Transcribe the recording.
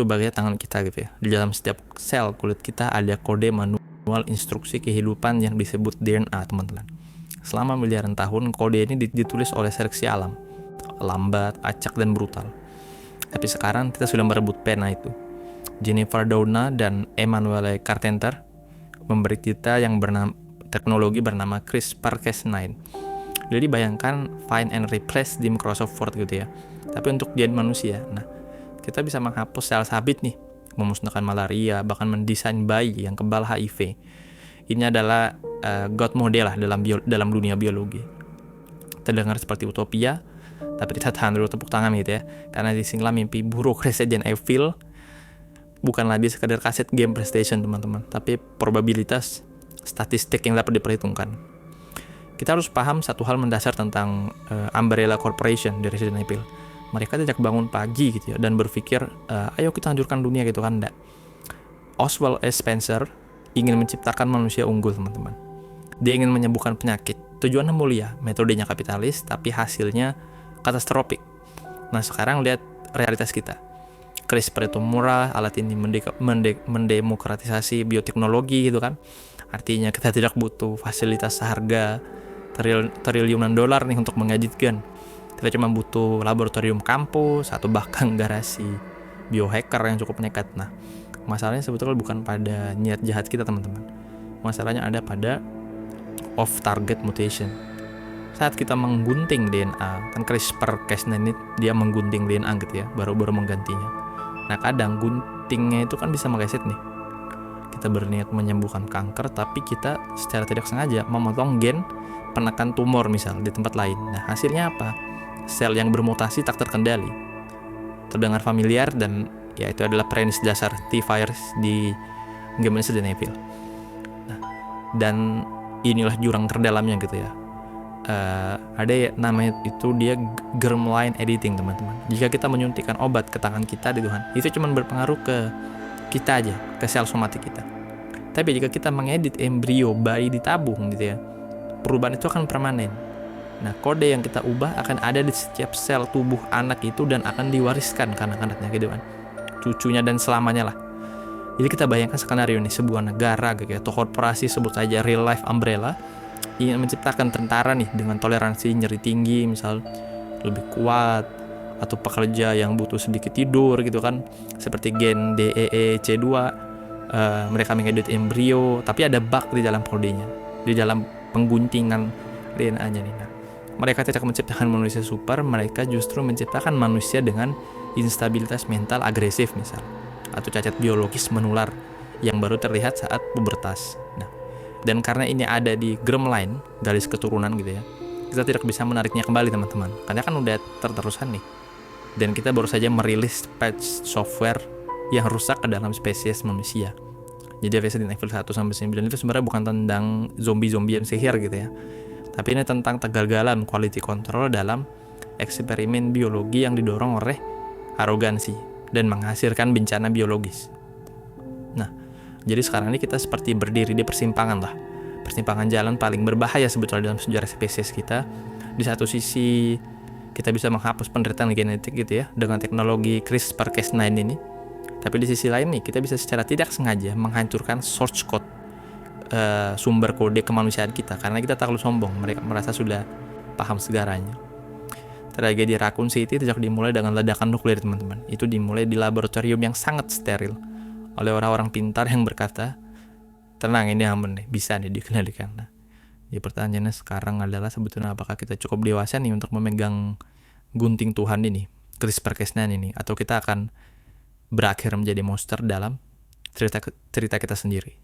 Coba lihat tangan kita gitu ya. Di dalam setiap sel kulit kita ada kode manual instruksi kehidupan yang disebut DNA, teman-teman. Selama miliaran tahun, kode ini ditulis oleh seleksi alam. Lambat, acak, dan brutal. Tapi sekarang kita sudah merebut pena itu. Jennifer Doudna dan Emmanuel Carpenter memberi kita yang teknologi bernama CRISPR-Cas9. Jadi bayangkan find and replace di Microsoft Word gitu ya. Tapi untuk gen manusia. Nah, kita bisa menghapus sel sabit nih, memusnahkan malaria, bahkan mendesain bayi yang kebal HIV. Ini adalah God model lah dalam dunia biologi. Terdengar seperti utopia, tapi kita tahan dulu tepuk tangan gitu ya. Karena disinilah mimpi buruk Resident Evil bukan lagi sekadar kaset game PlayStation, teman-teman, tapi probabilitas statistik yang dapat diperhitungkan. Kita harus paham satu hal mendasar tentang Umbrella Corporation di Resident Evil. Mereka tidak bangun pagi gitu ya dan berpikir ayo kita hancurkan dunia gitu kan, enggak. Oswald S. Spencer ingin menciptakan manusia unggul, teman-teman. Dia ingin menyembuhkan penyakit. Tujuannya mulia, metodenya kapitalis, tapi hasilnya katastrofik. Nah, sekarang lihat realitas kita. CRISPR itu murah, alat ini mendemokratisasi bioteknologi gitu kan. Artinya kita tidak butuh fasilitas seharga triliunan dolar nih untuk mengejutkan. Kita cuma butuh laboratorium kampus atau bahkan garasi biohacker yang cukup nekat. Nah, masalahnya sebetulnya bukan pada niat jahat kita, teman-teman. Masalahnya ada pada off-target mutation. Saat kita menggunting DNA, kan CRISPR-Cas9 ini dia menggunting DNA gitu ya, baru menggantinya. Nah, kadang guntingnya itu kan bisa meleset nih. Kita berniat menyembuhkan kanker, tapi kita secara tidak sengaja memotong gen penekan tumor misal di tempat lain. Nah, hasilnya apa? Sel yang bermutasi tak terkendali. Terdengar familiar dan ya itu adalah premis dasar T-virus di game Resident Evil. Nah, dan inilah jurang terdalamnya gitu ya. Ada namanya itu dia germline editing, teman-teman. Jika kita menyuntikkan obat ke tangan kita di Tuhan, itu cuma berpengaruh ke kita aja, ke sel somatik kita. Tapi jika kita mengedit embrio bayi di tabung gitu ya, perubahan itu akan permanen. Nah, kode yang kita ubah akan ada di setiap sel tubuh anak itu dan akan diwariskan ke anak-anaknya gitu kan, cucunya dan selamanya lah. Jadi kita bayangkan skenario ini, sebuah negara gitu ya, atau korporasi, sebut saja real life Umbrella, ingin menciptakan tentara nih dengan toleransi nyeri tinggi misal lebih kuat, atau pekerja yang butuh sedikit tidur gitu kan, seperti gen DEEC2. Mereka mengedit embrio tapi ada bug di dalam kodenya, di dalam pengguntingan DNA-nya nih. Nah, mereka tidak menciptakan manusia super, mereka justru menciptakan manusia dengan instabilitas mental agresif misal, atau cacat biologis menular yang baru terlihat saat pubertas. Nah, dan karena ini ada di germline, garis keturunan gitu ya, kita tidak bisa menariknya kembali, teman-teman, karena kan udah terterusan nih. Dan kita baru saja merilis patch software yang rusak ke dalam spesies manusia. Jadi Resident Evil 1-9 itu sebenarnya bukan tentang zombie-zombian sihir gitu ya, tapi ini tentang kegagalan quality control dalam eksperimen biologi yang didorong oleh arogansi dan menghasilkan bencana biologis. Nah, jadi sekarang ini kita seperti berdiri di persimpangan lah. Persimpangan jalan paling berbahaya sebetulnya dalam sejarah spesies kita. Di satu sisi kita bisa menghapus penderitaan genetik gitu ya dengan teknologi CRISPR-Cas9 ini. Tapi di sisi lain nih, kita bisa secara tidak sengaja menghancurkan source code, sumber kode kemanusiaan kita, karena kita terlalu sombong. Mereka merasa sudah paham segaranya. Tragedi Raccoon City tidak dimulai dengan ledakan nuklir, teman-teman. Itu dimulai di laboratorium yang sangat steril oleh orang-orang pintar yang berkata, tenang, ini aman nih, bisa nih dikendalikan. Nah, ya pertanyaannya sekarang adalah sebetulnya apakah kita cukup dewasa nih untuk memegang gunting Tuhan ini, CRISPR-Cas9 ini, atau kita akan berakhir menjadi monster dalam cerita kita sendiri.